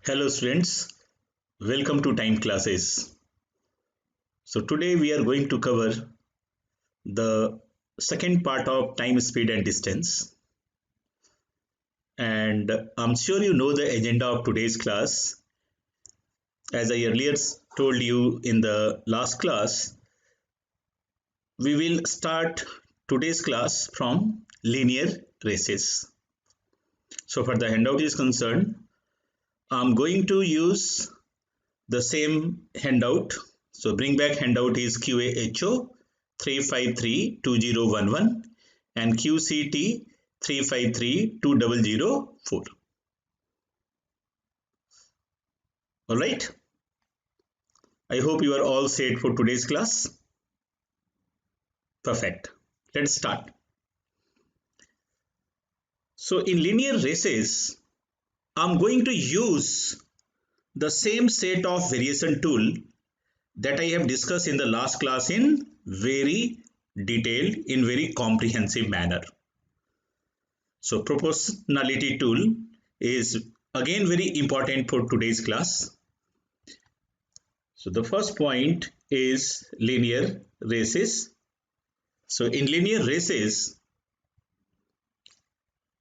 Hello students, welcome to Time Classes. So today we are going to cover the second part of time, speed and distance. And I'm sure you know the agenda of today's class. As I earlier told you in the last class, we will start today's class from linear races. So for the handout is concerned, I'm going to use the same handout. So bring back handout is QAHO 3532011 and QCT 3532004. Alright, I hope you are all set for today's class. Perfect. Let's start. So in linear races, I'm going to use the same set of variation tool that I have discussed in the last class in very detailed, in very comprehensive manner. So proportionality tool is again very important for today's class. So the first point is linear races. So in linear races,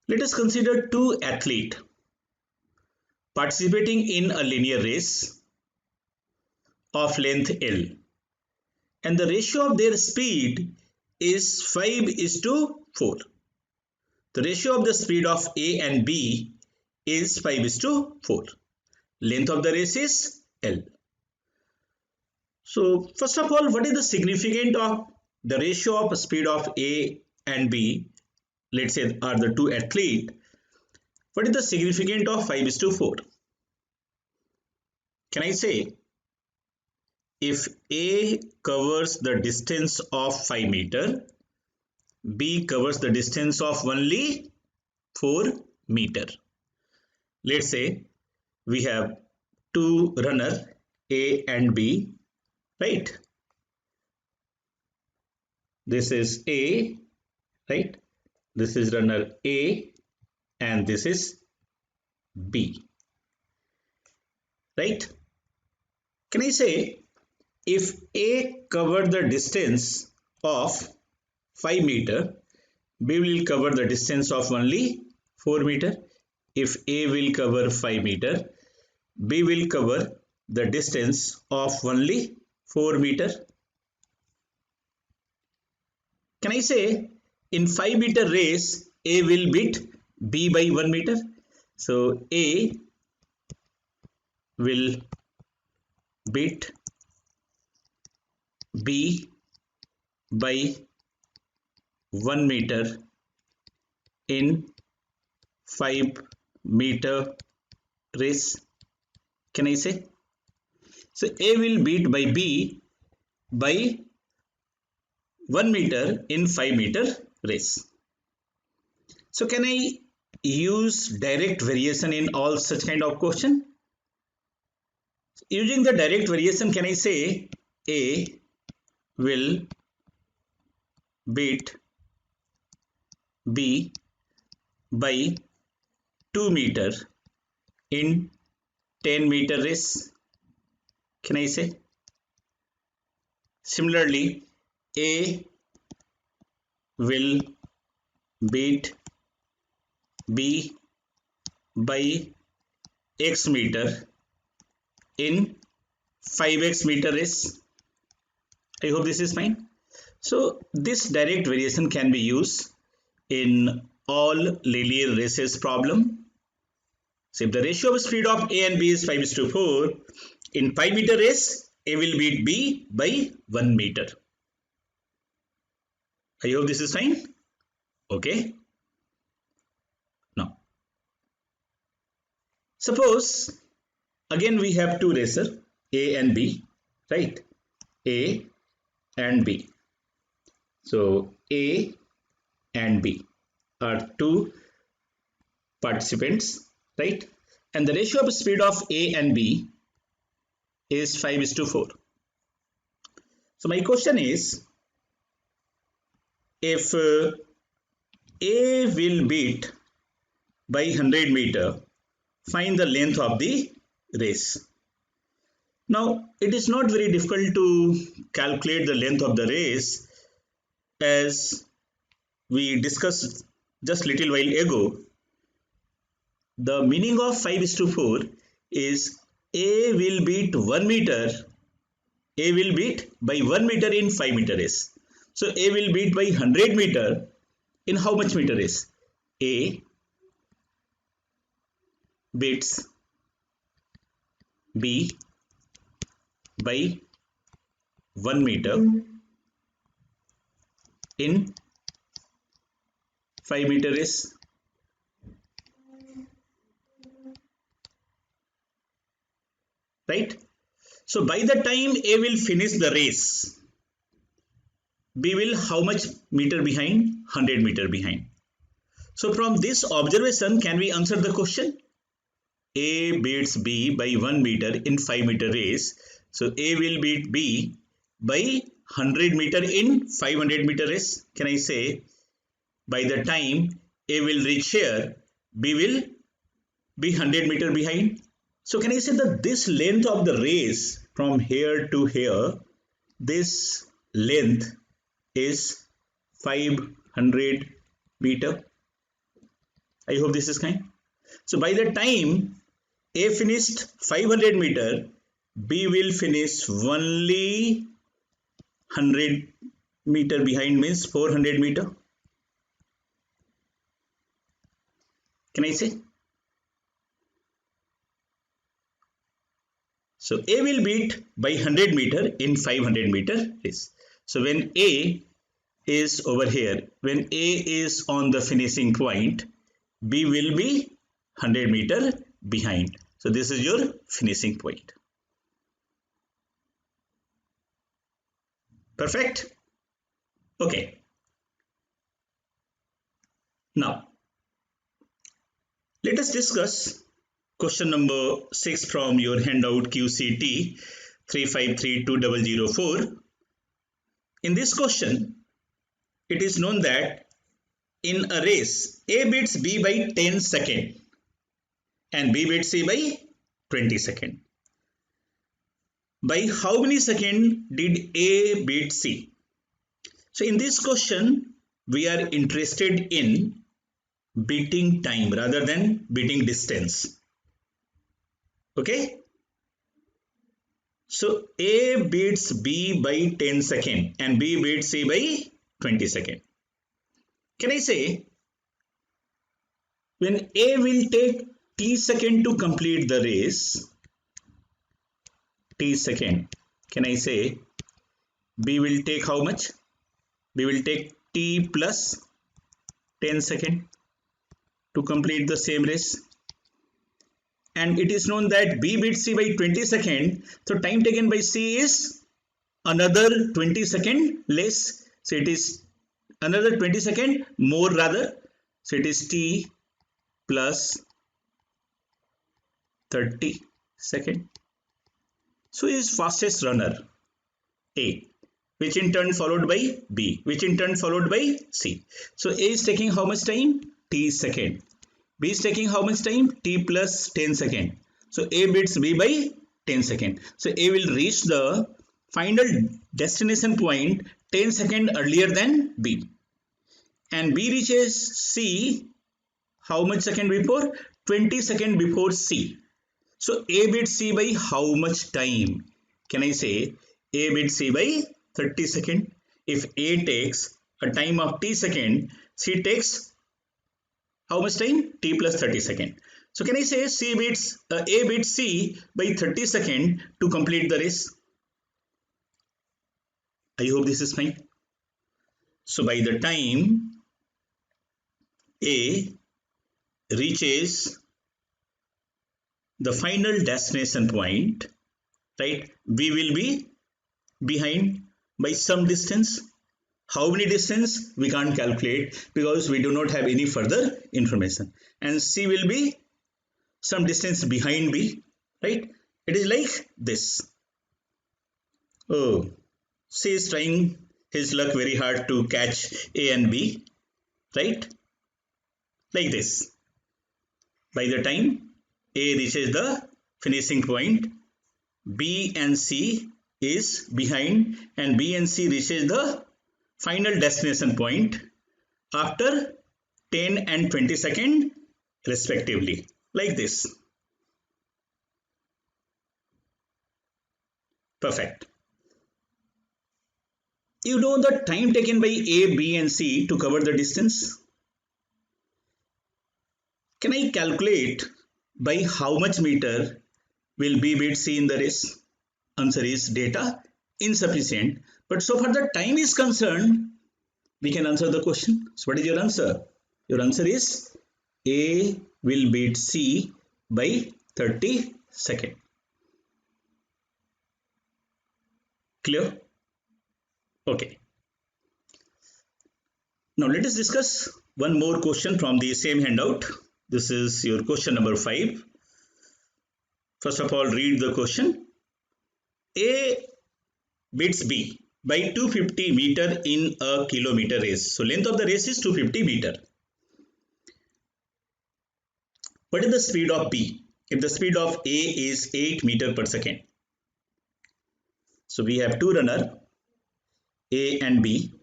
let us consider two athletes participating in a linear race of length L, and the ratio of their speed is 5:4. The ratio of the speed of A and B is 5:4. Length of the race is L. So first of all, what is the significance of the ratio of speed of A and B? Let's say are the two athletes. What is the significance of 5:4? Can I say if A covers the distance of 5 meters, B covers the distance of only 4 meters. Let's say we have two runners A and B, right? This is A, right? This is runner A and this is B, right? Can I say if A covered the distance of 5 meter, B will cover the distance of only 4 meter. If A will cover 5 meter, B will cover the distance of only 4 meter. Can I say in 5 meter race, A will beat B by 1 meter? So A will beat B by 1 meter in 5 meter race. Can I say? So A will beat by B by 1 meter in 5 meter race. So can I use direct variation in all such kind of question? Using the direct variation, can I say A will beat B by 2 meter in 10 meter race? Can I say? Similarly, A will beat B by X meter in 5x meter race. I hope this is fine. So this direct variation can be used in all linear races problem. So if the ratio of speed of A and B is 5:4, in 5 meter race, A will beat B by 1 meter. I hope this is fine. Okay. Now, suppose again we have two racers A and B, right? A and B. So A and B are two participants, right? And the ratio of speed of A and B is 5:4. So my question is, if A will beat by 100 meter, find the length of the race. Now, it is not very difficult to calculate the length of the race, as we discussed just little while ago. The meaning of 5:4 is A will beat 1 meter, A will beat by 1 meter in 5 meter race. So A will beat by 100 meter in how much meter race? A beats B by 1 meter in 5 meter race. Right? So by the time A will finish the race, B will how much meter behind? 100 meter behind. So from this observation, can we answer the question? A beats B by 1 meter in 5 meter race. So A will beat B by 100 meter in 500 meter race. Can I say by the time A will reach here, B will be 100 meter behind? So can I say that this length of the race from here to here, this length is 500 meter? I hope this is kind. So by the time A finished 500 meter, B will finish only 100 meter behind, means 400 meter. Can I say? So A will beat by 100 meter in 500 meter race. So when A is over here, when A is on the finishing point, B will be 100 meter behind. So this is your finishing point. Perfect? Okay. Now, let us discuss question number 6 from your handout QCT 3532004. In this question, it is known that in a race, A beats B by 10 seconds and B beats C by 20 seconds. By how many seconds did A beat C? So in this question, we are interested in beating time rather than beating distance. Okay? So A beats B by 10 seconds and B beats C by 20 seconds. Can I say when A will take T second to complete the race, T second, can I say B will take how much? B will take T plus 10 seconds to complete the same race. And it is known that B beats C by 20 seconds. So time taken by C is another 20 seconds less. So it is another 20 seconds more rather. So it is T plus 30 seconds. So he is fastest runner A, which in turn followed by B, which in turn followed by C. So A is taking how much time? T second. B is taking how much time? T plus 10 second. So A beats B by 10 second. So A will reach the final destination point 10 second earlier than B. And B reaches C how much second before? 20 second before C. So A beats C by how much time? Can I say A beats C by 30 second? If A takes a time of T second, C takes how much time? T plus 30 second. So can I say A beats C by 30 second to complete the race? I hope this is fine. So by the time A reaches the final destination point, right, we will be behind by some distance. How many distance we can't calculate because we do not have any further information. And C will be some distance behind B, right? It is like this. Oh, C is trying his luck very hard to catch A and B, right? Like this. By the time A reaches the finishing point, B and C is behind, and B and C reaches the final destination point after 10 and 20 seconds respectively, like this. Perfect. You know the time taken by A, B and C to cover the distance? Can I calculate by how much meter will B beat C in the race? Answer is data insufficient. But so far the time is concerned, we can answer the question. So what is your answer? Your answer is A will beat C by 30 seconds. Clear? Okay. Now let us discuss one more question from the same handout. This is your question number 5. First of all, read the question. A beats B by 250 meter in a kilometer race. So length of the race is 250 meter. What is the speed of B? If the speed of A is 8 meter per second. So we have two runners, A and B.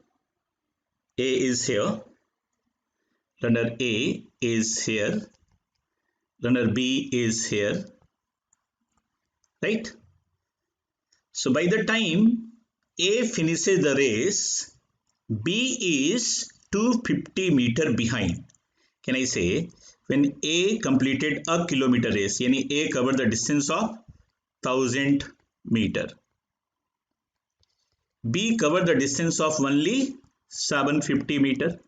A is here. Runner A is here. Runner B is here. Right? So by the time A finishes the race, B is 250 meter behind. Can I say when A completed a kilometer race, yani A covered the distance of 1000 meter. B covered the distance of only 750 meter.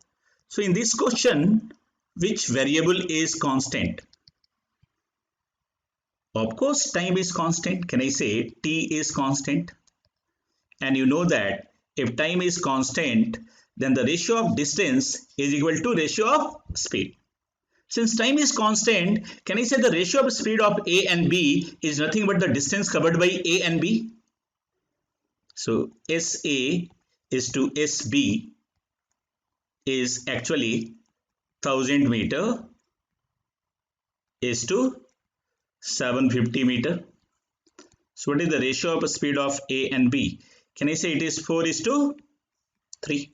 So in this question, which variable is constant? Of course, time is constant. Can I say T is constant? And you know that if time is constant, then the ratio of distance is equal to ratio of speed. Since time is constant, can I say the ratio of speed of A and B is nothing but the distance covered by A and B? So SA is to SB is actually 1000 meter is to 750 meter. So what is the ratio of speed of A and B? Can I say it is 4:3?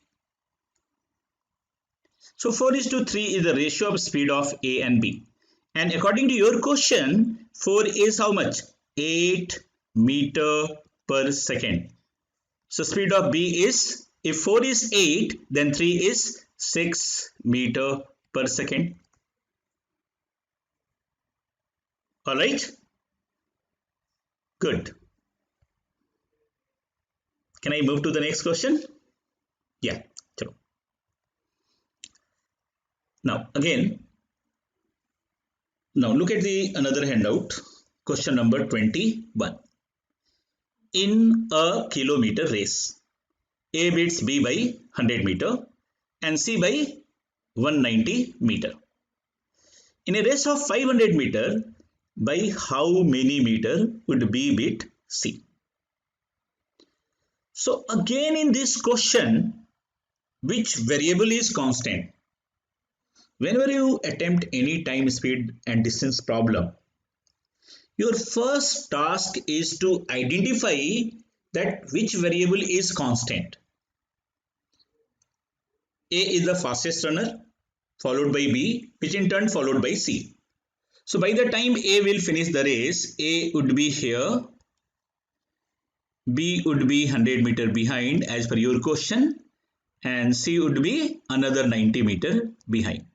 So 4:3 is the ratio of speed of A and B. And according to your question, 4 is how much? 8 meter per second. So speed of B is, if 4 is 8, then 3 is 6 meter per second. Alright? Good. Can I move to the next question? Yeah. Chalo. Now again, now look at the another handout. Question number 21. In a kilometer race, A beats B by 100 meter and C by 190 meter. In a race of 500 meter, by how many meter would B beat C? So again in this question, which variable is constant? Whenever you attempt any time, speed and distance problem, your first task is to identify that which variable is constant. A is the fastest runner, followed by B, which in turn followed by C. So by the time A will finish the race, A would be here, B would be 100 meter behind as per your question, and C would be another 90 meter behind.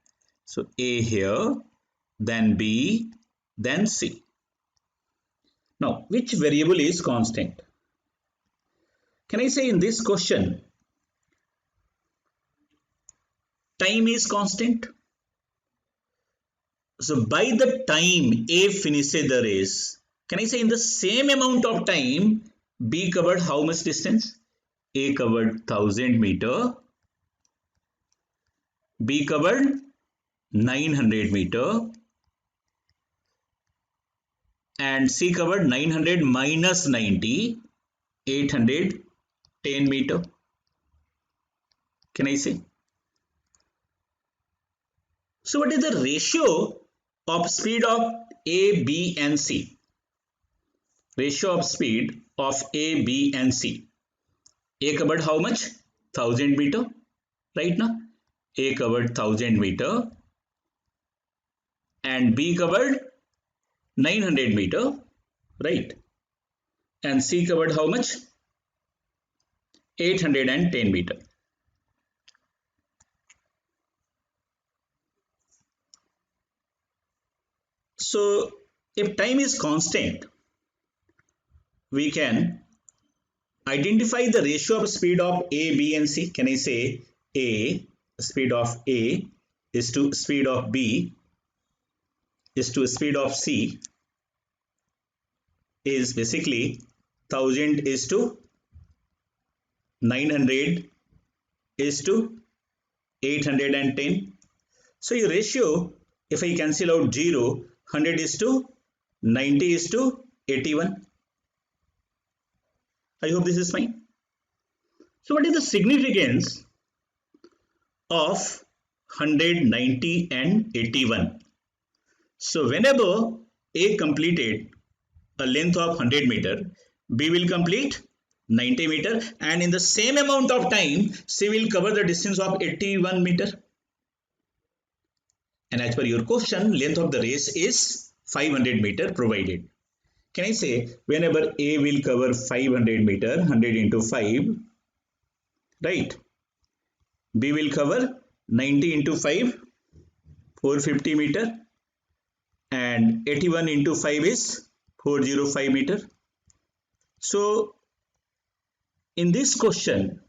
So A here, then B, then C. Now, which variable is constant? Can I say in this question, time is constant? So by the time A finishes the race, can I say in the same amount of time, B covered how much distance? A covered 1000 meter, B covered 900 meter, and C covered 900 minus 90, 810 meter. Can I say? So what is the ratio of speed of A, B and C? ratio of speed of A, B and C. A covered how much? 1000 meter, right now? A covered 1000 meter and B covered 900 meter, right? And C covered how much? 810 meter. So if time is constant, we can identify the ratio of speed of A, B and C. Can I say A, speed of A is to speed of B is to speed of C is basically 1000 is to 900 is to 810. So your ratio, if I cancel out 0, 100 is to 90 is to 81. I hope this is fine. So what is the significance of 100, 90 and 81? So whenever A completed a length of 100 meter, B will complete 90 meter, and in the same amount of time C will cover the distance of 81 meter. And as per your question, length of the race is 500 meter provided. Can I say whenever A will cover 500 meter, 100 into 5, right? B will cover 90 into 5, 450 meter, and 81 into 5 is 405 meter. So in this question,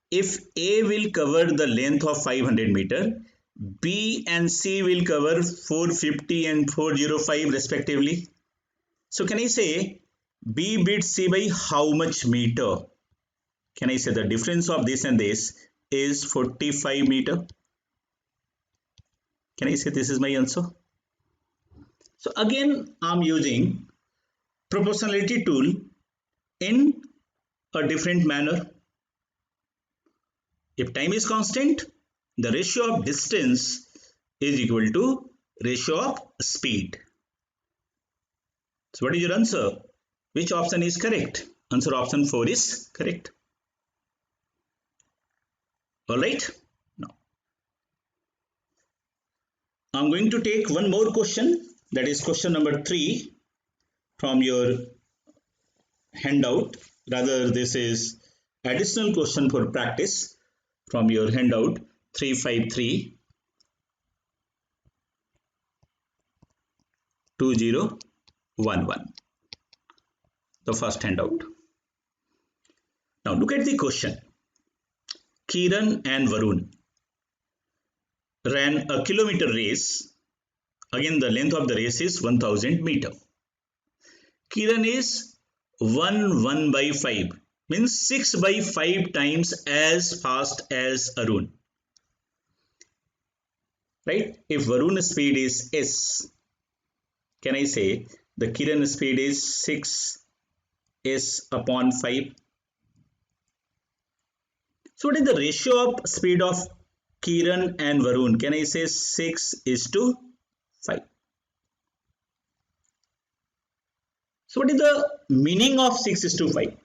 if A will cover the length of 500 meter, B and C will cover 450 and 405 respectively. So can I say B beats C by how much meter? Can I say the difference of this and this is 45 meter? Can I say this is my answer? So again, I'm using proportionality tool in a different manner. If time is constant, the ratio of distance is equal to ratio of speed. So what is your answer? Which option is correct? Answer option 4 is correct. Alright. Now I'm going to take one more question, that is question number 3 from your handout. Rather, this is additional question for practice from your handout 353 2011, the first handout. Now look at the question. Kiran and Varun ran a kilometer race. Again, the length of the race is 1000 meter. Kiran is 1 by 5, means 6 by 5 times as fast as Arun. Right? If Varun's speed is S, can I say the Kiran speed is 6S upon 5? So what is the ratio of speed of Kiran and Varun? Can I say 6 is to 5? So what is the meaning of 6 is to 5?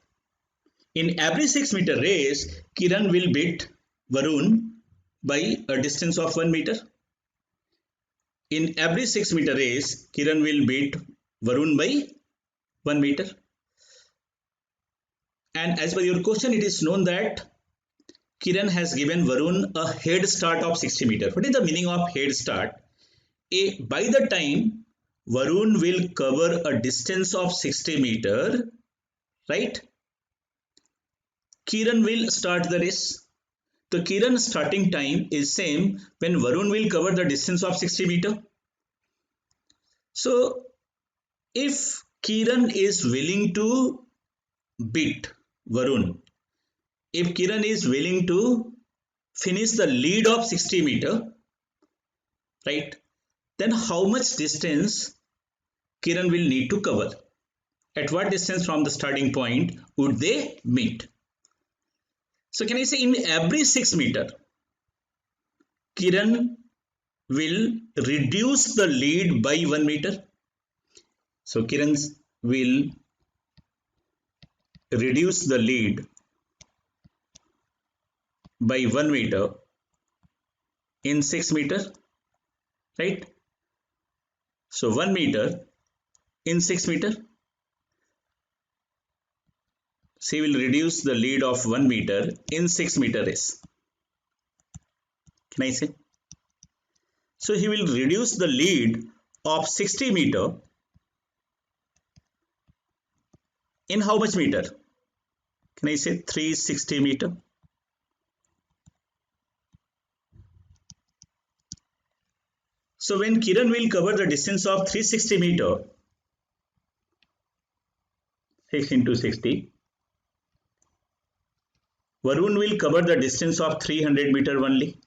In every 6 meter race, Kiran will beat Varun by a distance of 1 meter. In every 6 meter race, Kiran will beat Varun by 1 meter. And as per your question, it is known that Kiran has given Varun a head start of 60 meter. What is the meaning of head start? By the time Varun will cover a distance of 60 meter, right? Kiran will start the race. The Kiran starting time is same when Varun will cover the distance of 60 meter. So if Kiran is willing to beat Varun, if Kiran is willing to finish the lead of 60 meter, right, then how much distance Kiran will need to cover? At what distance from the starting point would they meet? So can I say in every 6 meter, Kiran will reduce the lead by 1 meter. So Kiran will reduce the lead by 1 meter in 6 meter, right? So 1 meter in 6 meter. So he will reduce the lead of 1 meter in 6 meter race. Can I say? So he will reduce the lead of 60 meter in how much meter? Can I say 360 meter? So when Kiran will cover the distance of 360 meter, 6 into 60, Varun will cover the distance of 300 meter only.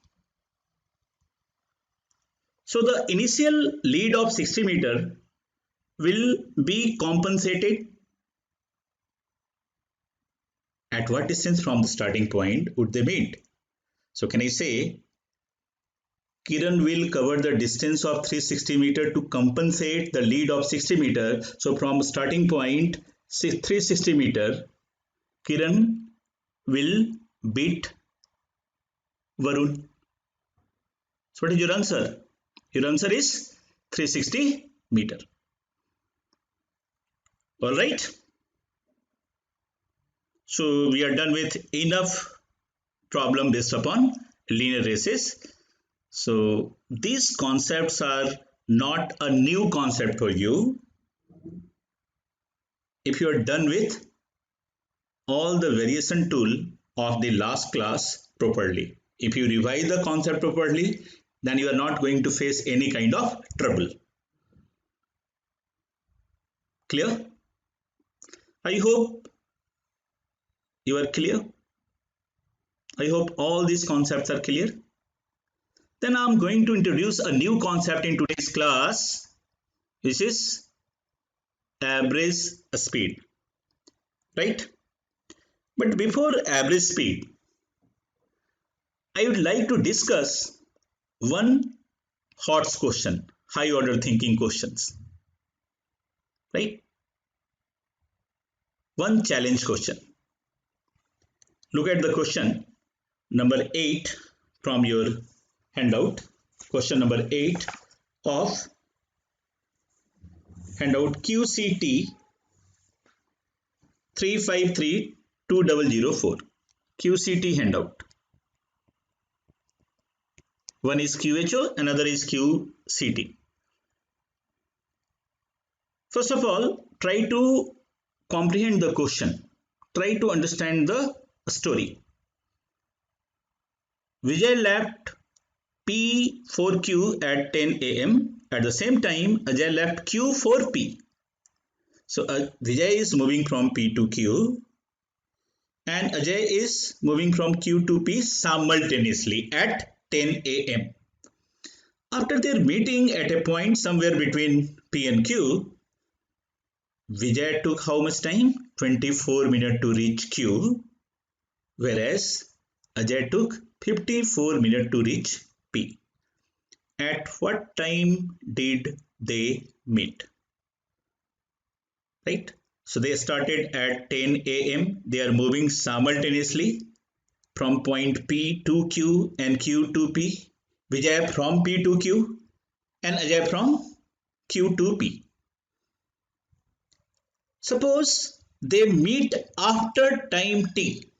So the initial lead of 60 meter will be compensated at what distance from the starting point would they meet? So can I say Kiran will cover the distance of 360 meter to compensate the lead of 60 meter. So from starting point 360 meter, Kiran will beat Varun. So what is your answer? Your answer is 360 meter. All right. So we are done with enough problem based upon linear races. So these concepts are not a new concept for you. If you are done with all the variation tool of the last class properly, if you revise the concept properly, then you are not going to face any kind of trouble. Clear? I hope you are clear. I hope all these concepts are clear. Then I am going to introduce a new concept in today's class, which is average speed, right? But before average speed, I would like to discuss one hot question, high order thinking questions, right? One challenge question. Look at the question number 8 from your handout. Question number 8 of handout QCT 353204. QCT handout. One is QHO, another is QCT. First of all, try to comprehend the question. Try to understand the story. Vijay left P4Q at 10 a.m. At the same time, Ajay left Q for P. So Vijay is moving from P to Q and Ajay is moving from Q to P simultaneously at 10 a.m. After their meeting at a point somewhere between P and Q, Vijay took how much time? 24 minutes to reach Q, whereas Ajay took 54 minutes to reach P. At what time did they meet? Right? So they started at 10 a.m. They are moving simultaneously from point P to Q and Q to P. Vijay from P to Q and Ajay from Q to P. Suppose they meet after time T.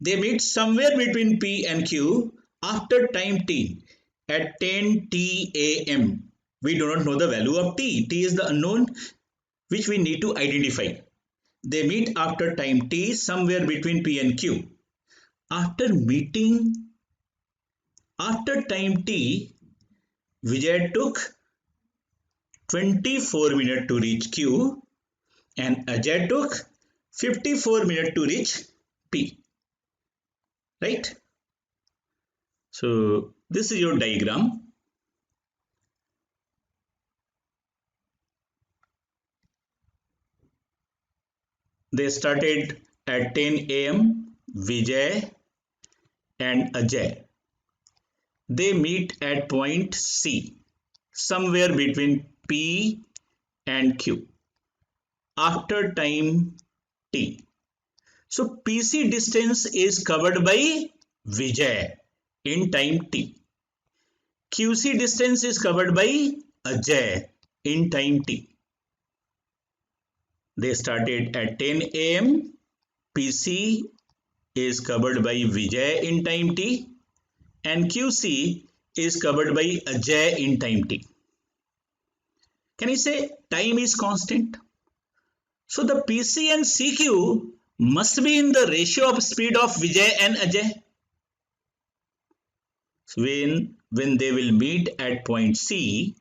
They meet somewhere between P and Q after time T at 10 T a.m. We do not know the value of T. T is the unknown which we need to identify. They meet after time T somewhere between P and Q. After meeting after time T, Vijay took 24 minutes to reach Q and Ajay took 54 minutes to reach P. Right? So this is your diagram. They started at 10 a.m. Vijay and Ajay. They meet at point C, somewhere between P and Q after time T. So PC distance is covered by Vijay in time T. QC distance is covered by Ajay in time T. They started at 10 a.m. PC is covered by Vijay in time T and QC is covered by Ajay in time T. Can I say time is constant? So the PC and CQ must be in the ratio of speed of Vijay and Ajay. So when they will meet at point C,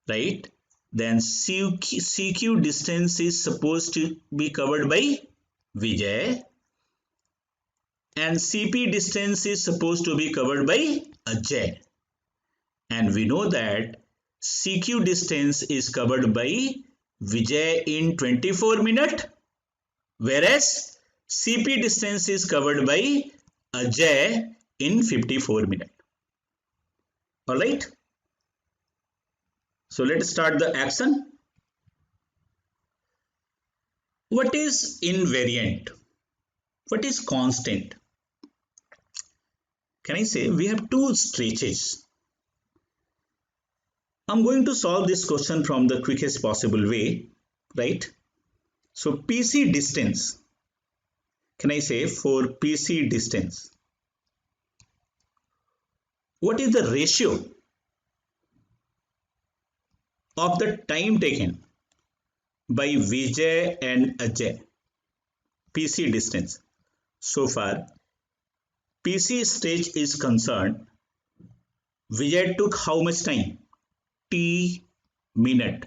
right, then CQ distance is supposed to be covered by Vijay and CP distance is supposed to be covered by Ajay. And we know that CQ distance is covered by Vijay in 24 minutes, whereas CP distance is covered by Ajay in 54 minutes. Alright. So let's start the action. What is invariant? What is constant? Can I say we have two stretches. I'm going to solve this question from the quickest possible way, right? So PC distance, can I say for PC distance, what is the ratio of the time taken by Vijay and Ajay? PC distance. So far, PC stage is concerned, Vijay took how much time? T minute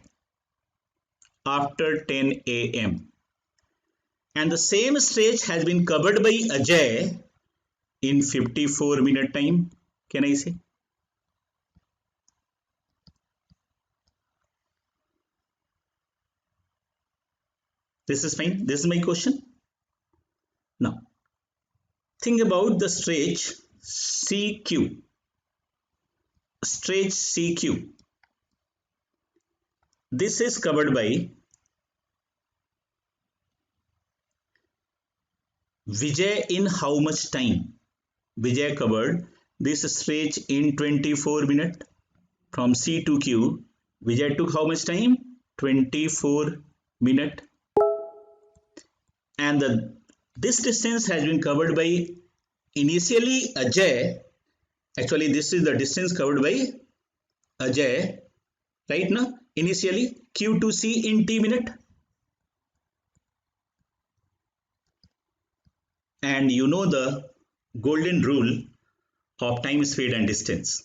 after 10 a.m. And the same stage has been covered by Ajay in 54 minute time. Can I say? This is fine. This is my question. Now, think about the stretch CQ. Stretch CQ. This is covered by Vijay in how much time? Vijay covered this stretch in 24 minutes from C to Q. Vijay took how much time? 24 minutes. And this distance has been covered by initially Ajay. Actually, this is the distance covered by Ajay. Right now, initially Q to C in T minute. And you know the golden rule of time, speed and distance.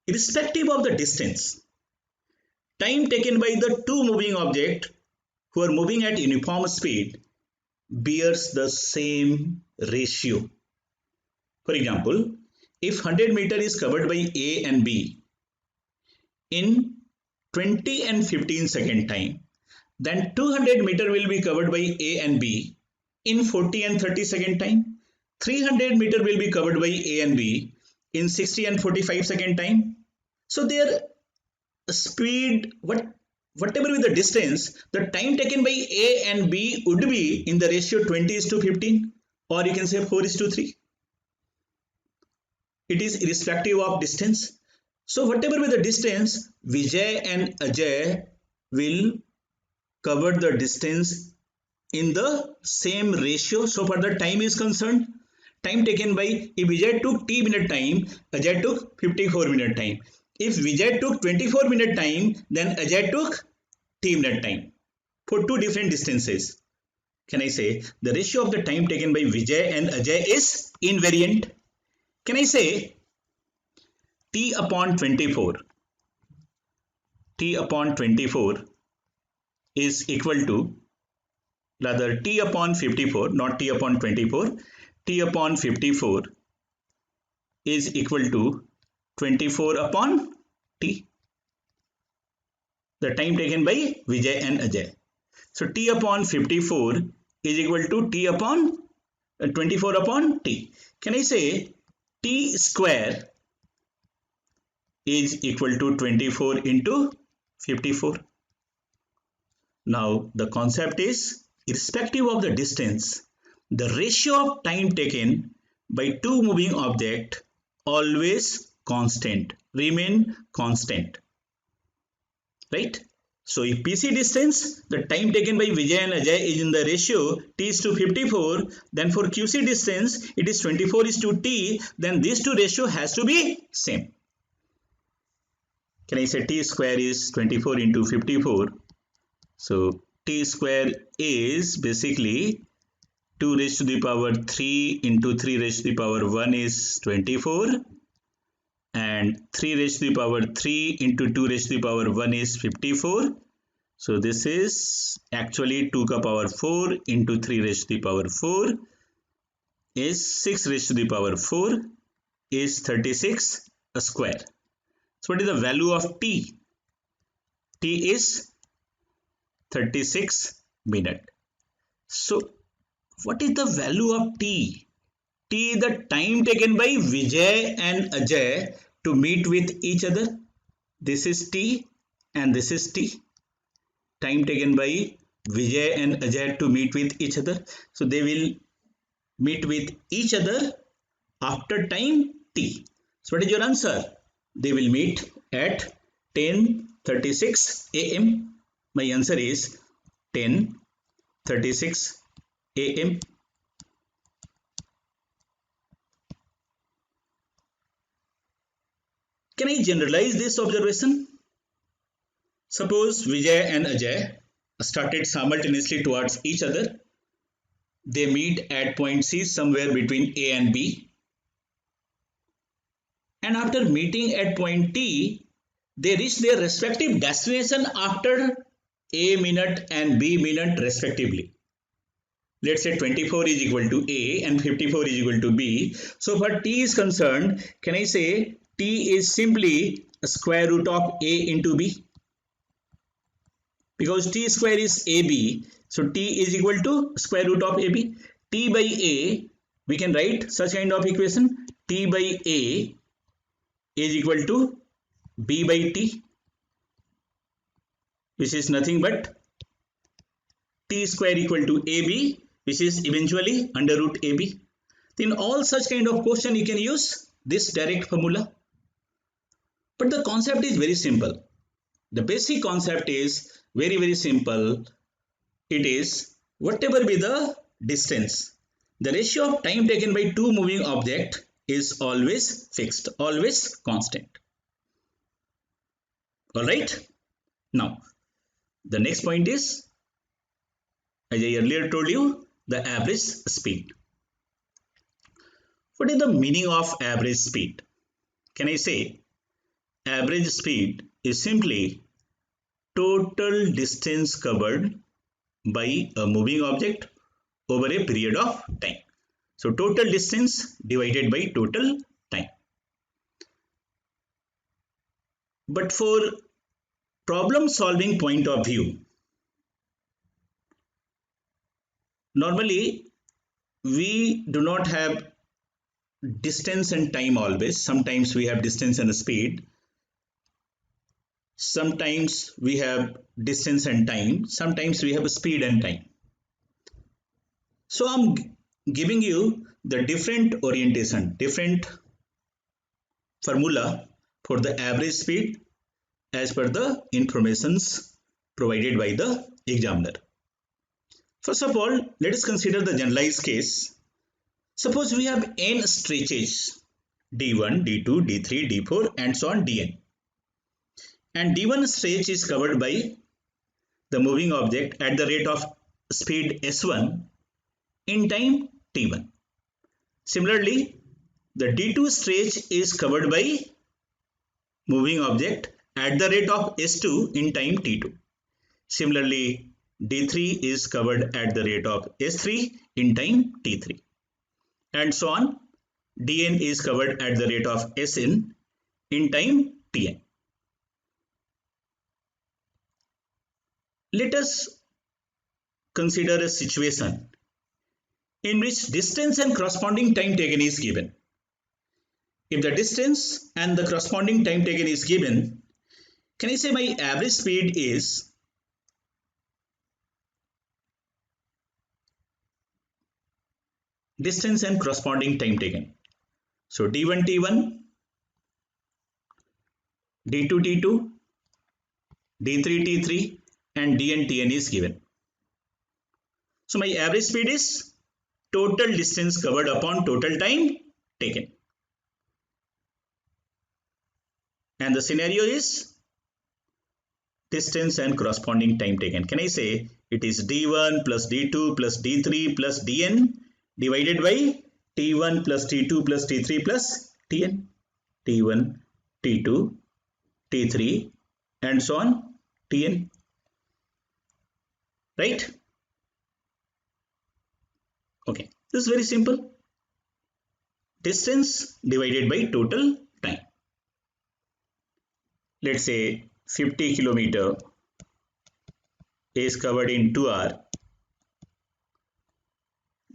Irrespective of the distance, time taken by the two moving objects who are moving at uniform speed bears the same ratio. For example, if 100 meter is covered by A and B in 20 and 15 second time, then 200 meter will be covered by A and B in 40 and 30 second time. 300 meter will be covered by A and B in 60 and 45 second time. So their speed, whatever be the distance, the time taken by A and B would be in the ratio 20:15, or you can say 4:3. It is irrespective of distance. So whatever be the distance, Vijay and Ajay will cover the distance in the same ratio. So far the time is concerned, time taken by, if Vijay took T minute time, Ajay took 54 minute time. If Vijay took 24 minute time, then Ajay took T minute time for two different distances. Can I say the ratio of the time taken by Vijay and Ajay is invariant? Can I say T upon 24 is equal to, rather T upon 54, not T upon 24, T upon 54 is equal to 24 upon T, the time taken by Vijay and Ajay. So T upon 54 is equal to T upon 24 upon T. Can I say T square is equal to 24 into 54. Now the concept is, irrespective of the distance, the ratio of time taken by two moving objects always constant, remain constant, right? So if PC distance, the time taken by Vijay and Ajay is in the ratio T is to 54, then for QC distance, it is 24 is to T, then these two ratio has to be same. Can I say T square is 24 into 54? So T square is basically 2 raised to the power 3 into 3 raised to the power 1 is 24, and 3 raised to the power 3 into 2 raised to the power 1 is 54. So this is actually 2 ka power 4 into 3 raised to the power 4 is 6 raised to the power 4 is 36 a square. So what is the value of T? T is 36 minutes. So what is the value of T? T, the time taken by Vijay and Ajay to meet with each other. This is T and this is T. Time taken by Vijay and Ajay to meet with each other. So they will meet with each other after time T. So what is your answer? They will meet at 10:36 a.m. My answer is 10:36 a.m. Can I generalize this observation? Suppose Vijay and Ajay started simultaneously towards each other. They meet at point C somewhere between A and B. And after meeting at point T, they reach their respective destination after A minute and B minute respectively. Let's say 24 is equal to A and 54 is equal to B. So for T is concerned, can I say T is simply a square root of A into B? Because T square is AB, so T is equal to square root of AB. T by A, we can write such kind of equation. T by A is equal to B by T, which is nothing but T square equal to AB, which is eventually under root AB. In all such kind of question, you can use this direct formula. But the concept is very simple. The basic concept is very simple. It is, whatever be the distance, the ratio of time taken by two moving objects is always fixed, always constant. Alright. Now, the next point is, as I earlier told you, the average speed. What is the meaning of average speed? Can I say average speed is simply total distance covered by a moving object over a period of time. So total distance divided by total time. But for problem solving point of view, normally we do not have distance and time always. Sometimes we have distance and speed. Sometimes we have distance and time. Sometimes we have speed and time. So I'm giving you the different orientation, different formula for the average speed as per the informations provided by the examiner. First of all, let us consider the generalized case. Suppose we have n stretches, d1, d2, d3, d4 and so on dn. And d1 stretch is covered by the moving object at the rate of speed s1 in time t1. Similarly, the d2 stretch is covered by moving object at the rate of s2 in time t2. Similarly, d3 is covered at the rate of s3 in time t3. And so on, dn is covered at the rate of sn in time tn. Let us consider a situation in which distance and corresponding time taken is given. If the distance and the corresponding time taken is given, can I say my average speed is distance and corresponding time taken. So d1 t1, d2 t2, d3 t3 and dn tn is given. So my average speed is total distance covered upon total time taken. And the scenario is distance and corresponding time taken. Can I say it is d1 plus d2 plus d3 plus dn divided by t1 plus t2 plus t3 plus tn. t1, t2, t3 and so on tn. Right? Okay, this is very simple. Distance divided by total time. Let's say 50 kilometer is covered in 2 hours.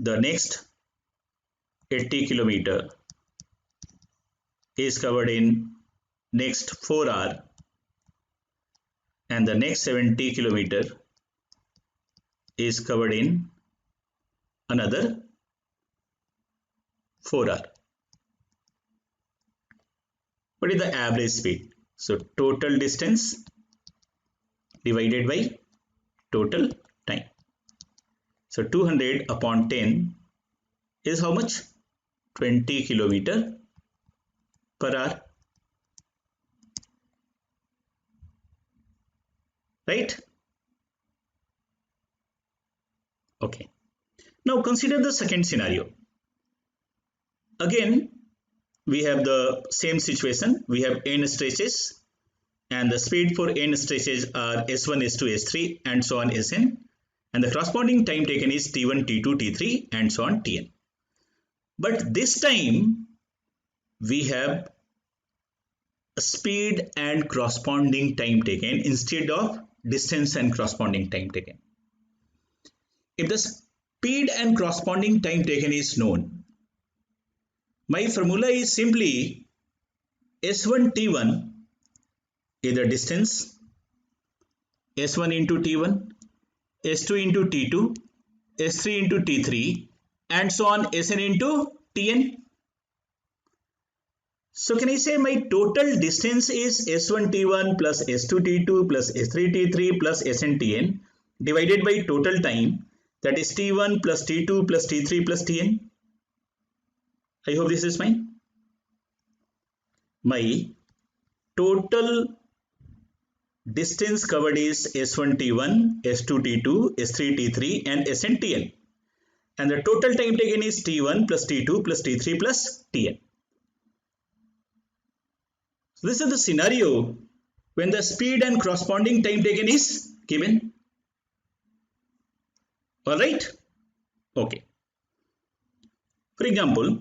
The next 80 kilometer is covered in next 4 hours. And the next 70 kilometer is covered in another 4 hours. What is the average speed? So total distance divided by total time. So 200 upon 10 is how much? 20 kilometer per hour. Right? Okay. Now consider the second scenario. Again, we have the same situation. We have n stretches and the speed for n stretches are s1, s2, s3 and so on sn. And the corresponding time taken is t1, t2, t3 and so on tn. But this time we have a speed and corresponding time taken instead of distance and corresponding time taken. If the speed and corresponding time taken is known, my formula is simply s1 t1 is the distance, s1 into t1, s2 into t2, s3 into t3 and so on sn into tn. So can I say my total distance is s1 t1 plus s2 t2 plus s3 t3 plus sn tn divided by total time, that is t1 plus t2 plus t3 plus tn. I hope this is fine. My total distance covered is s1 t1, s2 t2, s3 t3 and sn tn. And the total time taken is t1 plus t2 plus t3 plus tn. So this is the scenario when the speed and corresponding time taken is given. Alright? Okay. For example,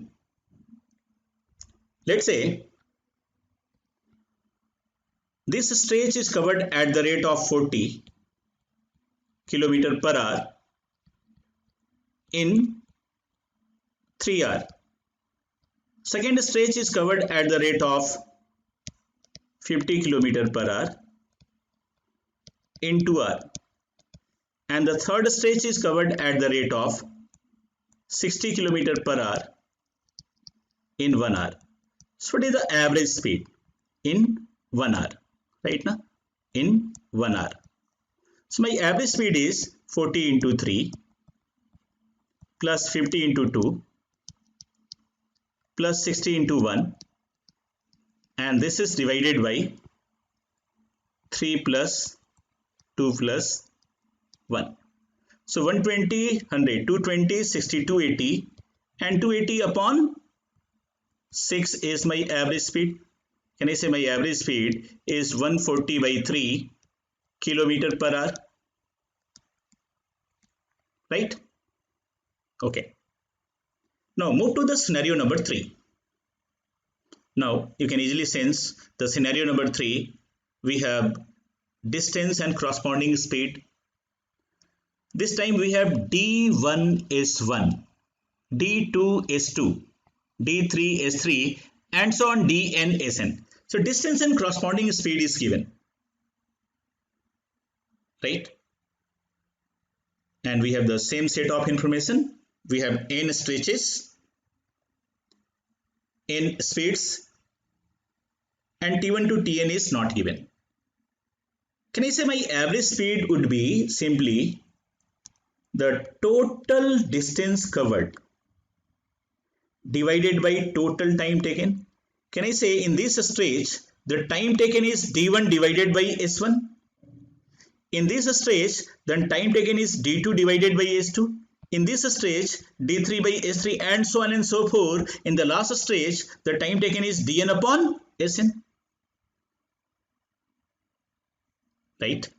let's say this stretch is covered at the rate of 40 km per hour in 3 hours. Second stretch is covered at the rate of 50 km per hour in 2 hours. And the third stretch is covered at the rate of 60 km per hour in 1 hour. So what is the average speed in 1 hour? Right now? In 1 hour. So my average speed is 40 into 3 plus 50 into 2 plus 60 into 1 and this is divided by 3 plus 2 plus 1. So 120, 100, 220, 60, 280 and 280 upon 6 is my average speed. Can I say my average speed is 140 by 3 kilometer per hour? Right? Okay. Now move to the scenario number 3. Now you can easily sense the scenario number 3. We have distance and corresponding speed. This time we have d1 s1, d2 s2, d3 s3 and so on d and Sn. So distance and corresponding speed is given, right? And we have the same set of information. We have n stretches, n speeds, and T1 to Tn is not given. Can I say my average speed would be simply the total distance covered divided by total time taken? Can I say in this stretch the time taken is d1 divided by s1? In this stretch then time taken is d2 divided by s2. In this stretch d3 by s3 and so on and so forth. In the last stretch the time taken is dn upon sn. Right?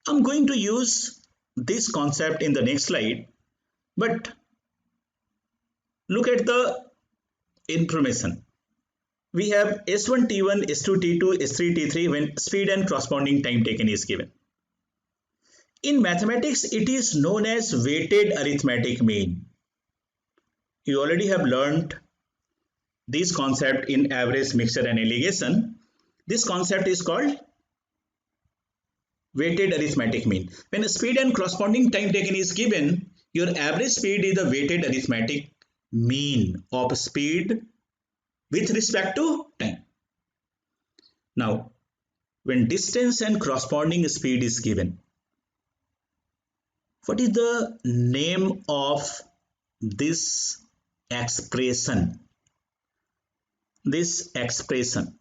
I'm going to use this concept in the next slide, but look at the information. We have S1 T1, S2 T2, S3 T3 when speed and corresponding time taken is given. In mathematics, it is known as weighted arithmetic mean. You already have learned this concept in average, mixture and alligation. This concept is called weighted arithmetic mean. When speed and corresponding time taken is given, your average speed is the weighted arithmetic mean of speed with respect to time. Now, when distance and corresponding speed is given, what is the name of this expression? This expression,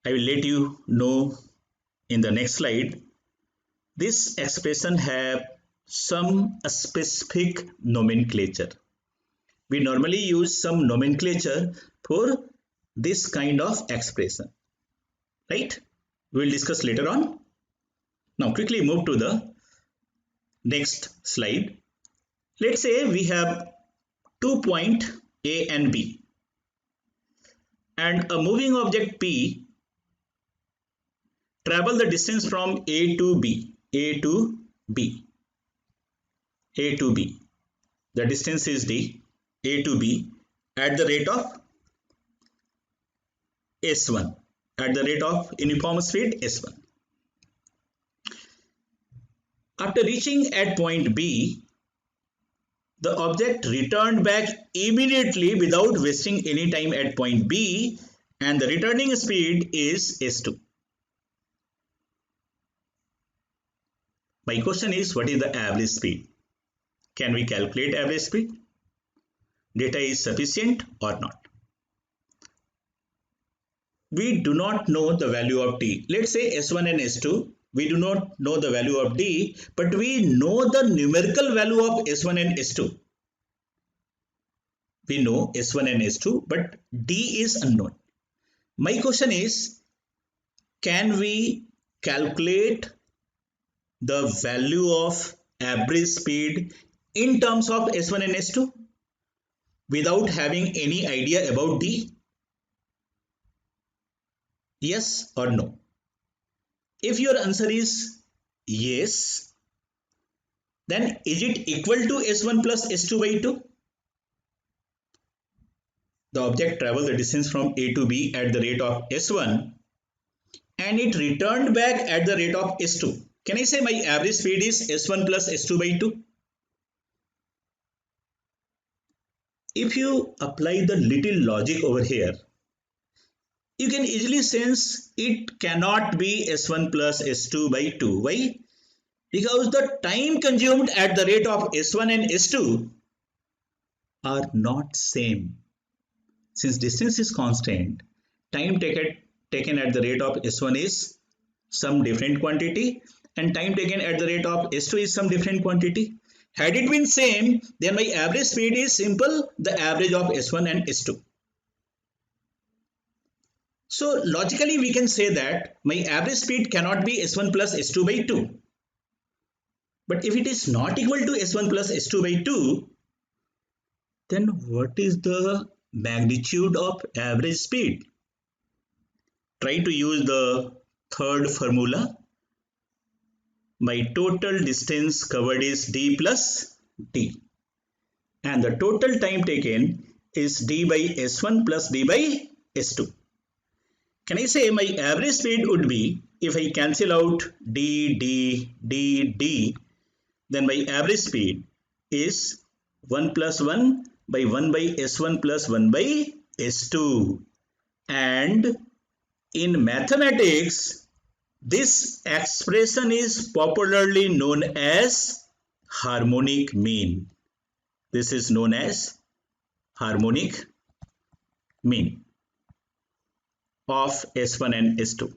I will let you know in the next slide. This expression have some specific nomenclature. We normally use some nomenclature for this kind of expression, right? We will discuss later on. Now quickly move to the next slide. Let's say we have 2 points A and B and a moving object P travel the distance from A to B, A to B, A to B. The distance is D, A to B at the rate of S1, at the rate of uniform speed S1. After reaching at point B, the object returned back immediately without wasting any time at point B and the returning speed is S2. My question is, what is the average speed? Can we calculate average speed? Data is sufficient or not? We do not know the value of t. Let's say S1 and S2. We do not know the value of d, but we know the numerical value of S1 and S2. We know S1 and S2, but d is unknown. My question is, can we calculate the value of average speed in terms of S1 and S2 without having any idea about d? Yes or no? If your answer is yes, then is it equal to S1 plus S2 by 2? The object traveled the distance from A to B at the rate of S1 and it returned back at the rate of S2. Can I say my average speed is S1 plus S2 by 2? If you apply the little logic over here, you can easily sense it cannot be S1 plus S2 by 2. Why? Because the time consumed at the rate of S1 and S2 are not same. Since distance is constant, time taken at the rate of S1 is some different quantity and time taken at the rate of S2 is some different quantity. Had it been same, then my average speed is simple, the average of S1 and S2. So logically we can say that my average speed cannot be S1 plus S2 by 2. But if it is not equal to S1 plus S2 by 2, then what is the magnitude of average speed? Try to use the third formula. My total distance covered is d plus t and the total time taken is d by s1 plus d by s2. Can I say my average speed would be, if I cancel out d, then my average speed is 1 plus 1 by 1 by s1 plus 1 by s2. And in mathematics, this expression is popularly known as harmonic mean. This is known as harmonic mean of S1 and S2.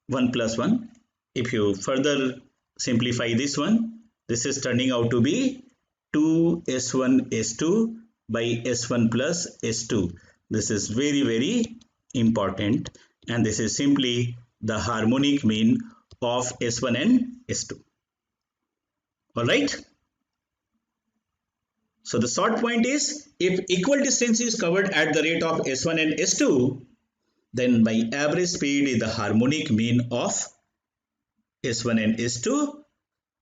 1 plus 1. If you further simplify this one, this is turning out to be 2S1 S2 by S1 plus S2. This is very, very important, and this is simply the harmonic mean of S1 and S2. Alright. So the short point is, if equal distance is covered at the rate of S1 and S2, then my average speed is the harmonic mean of S1 and S2.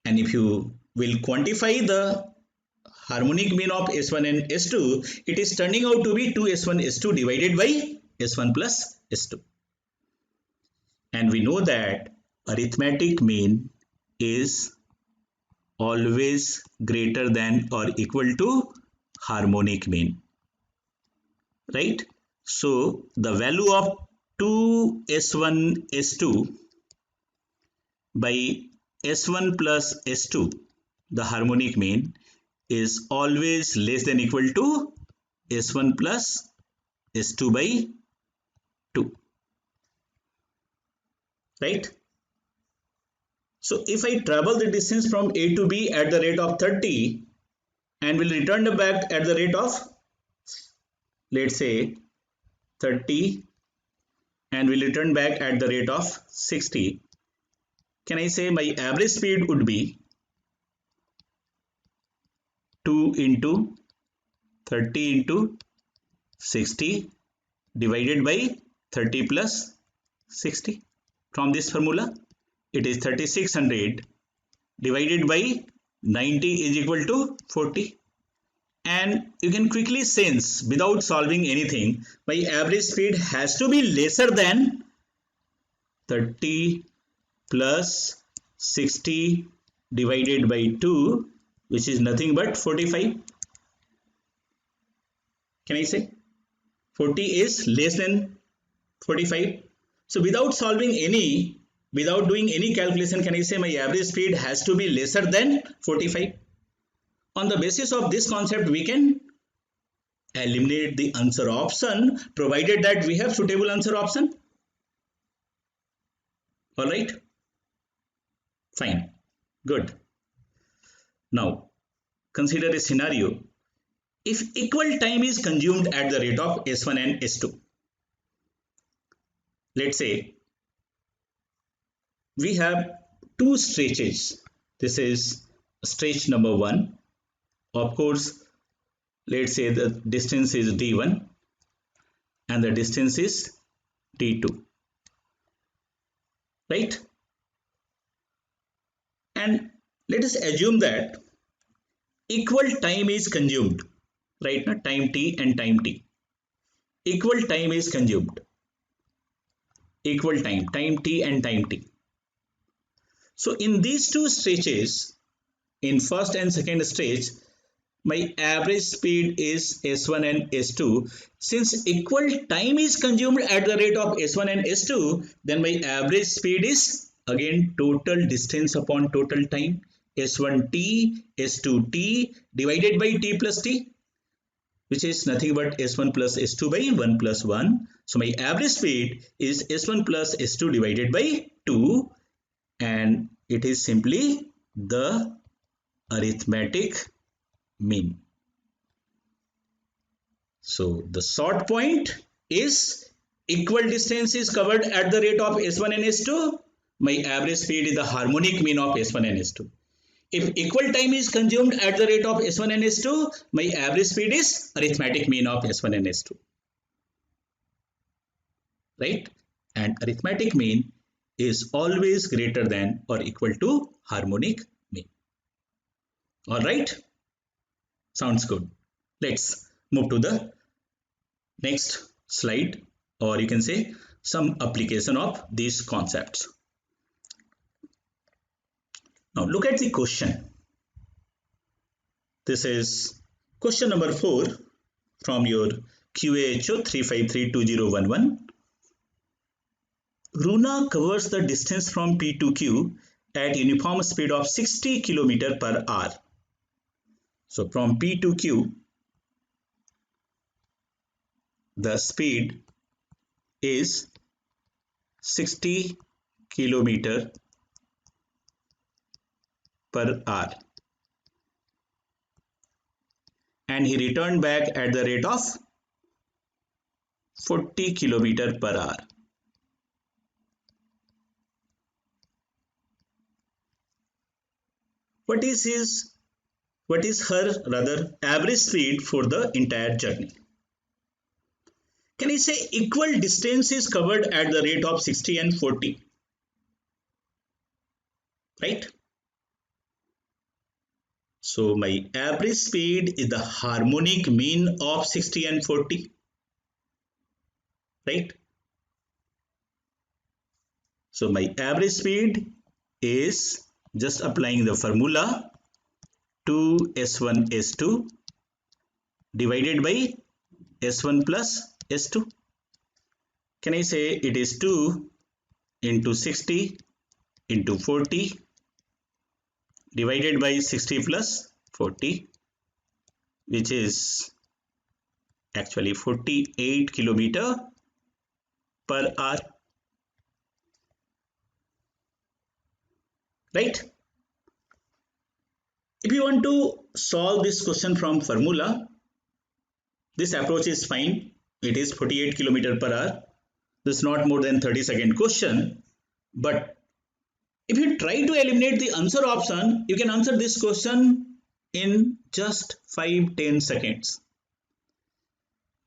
And if you will quantify the harmonic mean of S1 and S2, it is turning out to be 2S1 S2 divided by S1 plus S2. And we know that arithmetic mean is always greater than or equal to harmonic mean, right? So the value of 2S1 S2 by S1 plus S2, the harmonic mean, is always less than equal to S1 plus S2 by 2, right? So if I travel the distance from A to B at the rate of 30 and will return back at the rate of, let's say, 30 and will return back at the rate of 60, can I say my average speed would be 2 into 30 into 60 divided by 30 plus 60. From this formula, it is 3600 divided by 90 is equal to 40. And you can quickly sense, without solving anything, my average speed has to be lesser than 30 plus 60 divided by 2, which is nothing but 45. Can I say 40 is less than 45? So without doing any calculation, can I say my average speed has to be lesser than 45? On the basis of this concept, we can eliminate the answer option, provided that we have suitable answer option. Alright, fine, good. Now consider a scenario. If equal time is consumed at the rate of S1 and S2, let's say we have two stretches. This is stretch number 1. Of course, let's say the distance is d1 and the distance is d2, right? And let us assume that equal time is consumed, right? Now, time t and time t. Equal time is consumed. Equal time t and time t. So in these two stretches, in first and second stretch, my average speed is S1 and S2. Since equal time is consumed at the rate of S1 and S2, then my average speed is again total distance upon total time, S1t, S2t divided by t plus t, which is nothing but S1 plus S2 by 1 plus 1. So my average speed is S1 plus S2 divided by 2, and it is simply the arithmetic mean. So the short point is, equal distance is covered at the rate of S1 and S2, my average speed is the harmonic mean of S1 and S2. If equal time is consumed at the rate of S1 and S2, my average speed is arithmetic mean of S1 and S2, right? And arithmetic mean is always greater than or equal to harmonic mean. All right, sounds good. Let's move to the next slide, or you can say some application of these concepts. Now look at the question. This is question number 4 from your QAHO 3532011. Runa covers the distance from P to Q at uniform speed of 60 km per hour. So from P to Q, the speed is 60 km per hour, and he returned back at the rate of 40 km per hour. What is her rather average speed for the entire journey? Can I say equal distance is covered at the rate of 60 and 40? Right? So my average speed is the harmonic mean of 60 and 40. Right? So my average speed is just applying the formula 2s1 s2 divided by s1 plus s2. Can I say it is 2 into 60 into 40 divided by 60 plus 40, which is actually 48 km per hour. Right? If you want to solve this question from formula, this approach is fine. It is 48 km per hour. This is not more than 30-second question. But if you try to eliminate the answer option, you can answer this question in just 5-10 seconds.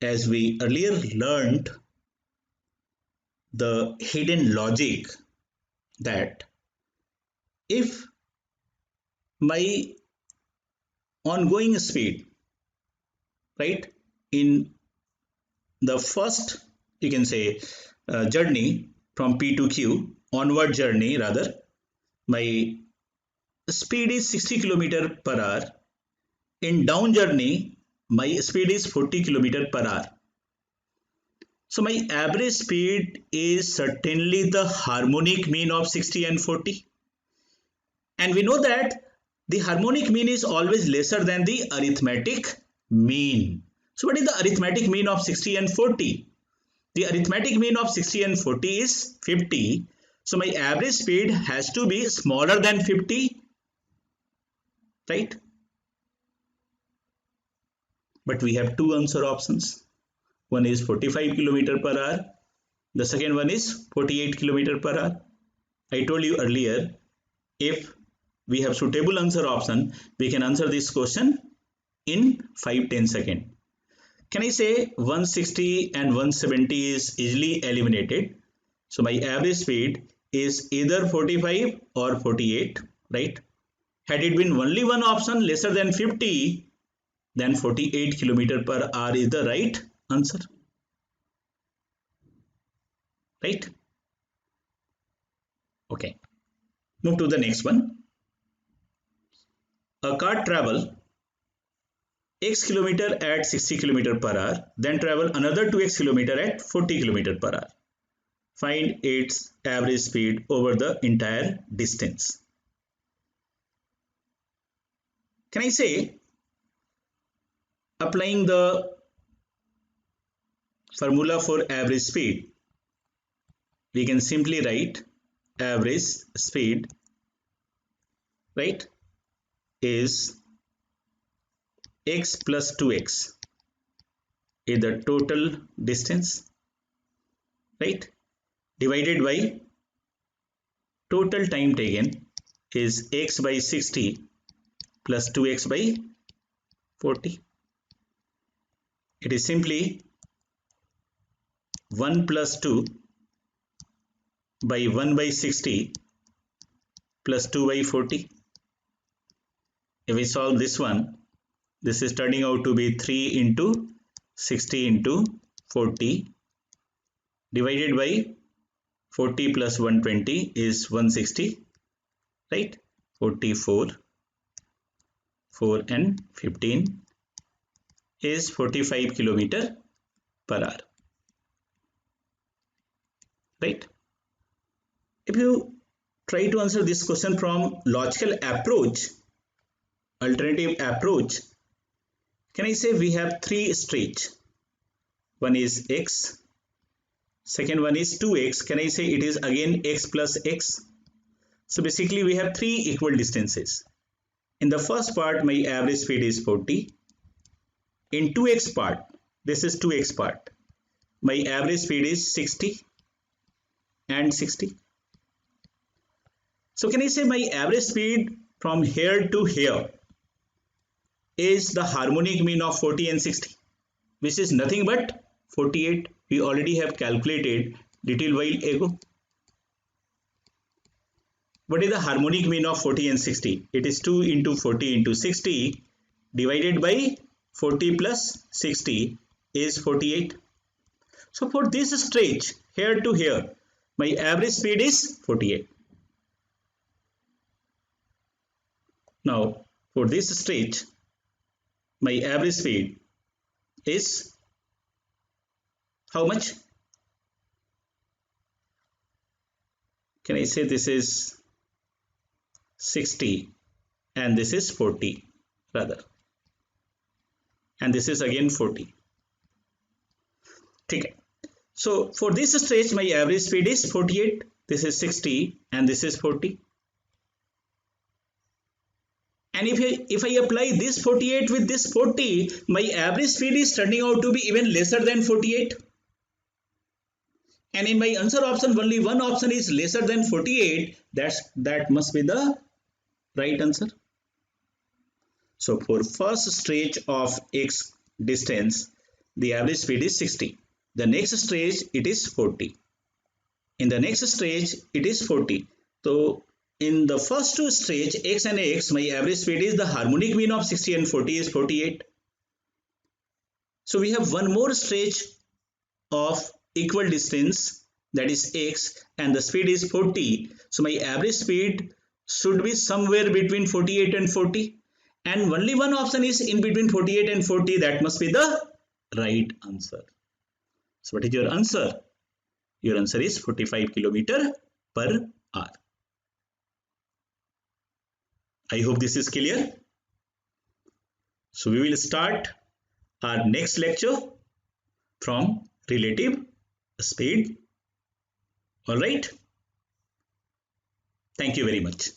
As we earlier learned, the hidden logic that if my ongoing speed, right, in the first, you can say, journey from P to Q, onward journey rather, my speed is 60 km per hour. In down journey, my speed is 40 km per hour. So my average speed is certainly the harmonic mean of 60 and 40. And we know that the harmonic mean is always lesser than the arithmetic mean. So what is the arithmetic mean of 60 and 40? The arithmetic mean of 60 and 40 is 50. So my average speed has to be smaller than 50, right? But we have two answer options. One is 45 km per hour. The second one is 48 km per hour. I told you earlier, if we have suitable answer option, we can answer this question in 5-10 seconds. Can I say 160 and 170 is easily eliminated? So my average speed is either 45 or 48, right? Had it been only one option lesser than 50, then 48 km per hour is the right answer. Right? Okay. Move to the next one. A car travel x kilometer at 60 km per hour, then travel another 2x kilometer at 40 km per hour. Find its average speed over the entire distance. Can I say, applying the formula for average speed, we can simply write average speed, right, is x plus 2x is the total distance, right, divided by total time taken is x by 60 plus 2x by 40. It is simply 1 plus 2 by 1 by 60 plus 2 by 40. If we solve this one, This is turning out to be 3 into 60 into 40 divided by 40 plus 120 is 160, right? 44, 4 and 15 is 45 kilometer per hour, right? If you try to answer this question from logical approach, alternative approach, can I say we have three stages? One is x, second one is 2x. Can I say it is again x plus x? So basically we have three equal distances. In the first part, my average speed is 40. In 2x part, this is 2x part, my average speed is 60 and 60. So can I say my average speed from here to here is the harmonic mean of 40 and 60, which is nothing but 48. We already have calculated little while ago. What is the harmonic mean of 40 and 60? It is 2 into 40 into 60 divided by 40 plus 60 is 48. So for this stretch here to here, my average speed is 48. Now for this stretch, my average speed is how much? Can I say this is 60 and this is 40 rather, and this is again 40. Okay. So for this stretch, my average speed is 48. This is 60 and this is 40. And if I apply this 48 with this 40, my average speed is turning out to be even lesser than 48. And in my answer option, only one option is lesser than 48. That must be the right answer. So for first stretch of x distance, the average speed is 60. The next stretch, it is 40. In the next stretch, it is 40. So in the first two stretch, x and x, my average speed is the harmonic mean of 60 and 40 is 48. So we have one more stretch of equal distance, that is x, and the speed is 40. So my average speed should be somewhere between 48 and 40. And only one option is in between 48 and 40. That must be the right answer. So what is your answer? Your answer is 45 kilometer per hour. I hope this is clear. So we will start our next lecture from relative speed. All right. Thank you very much.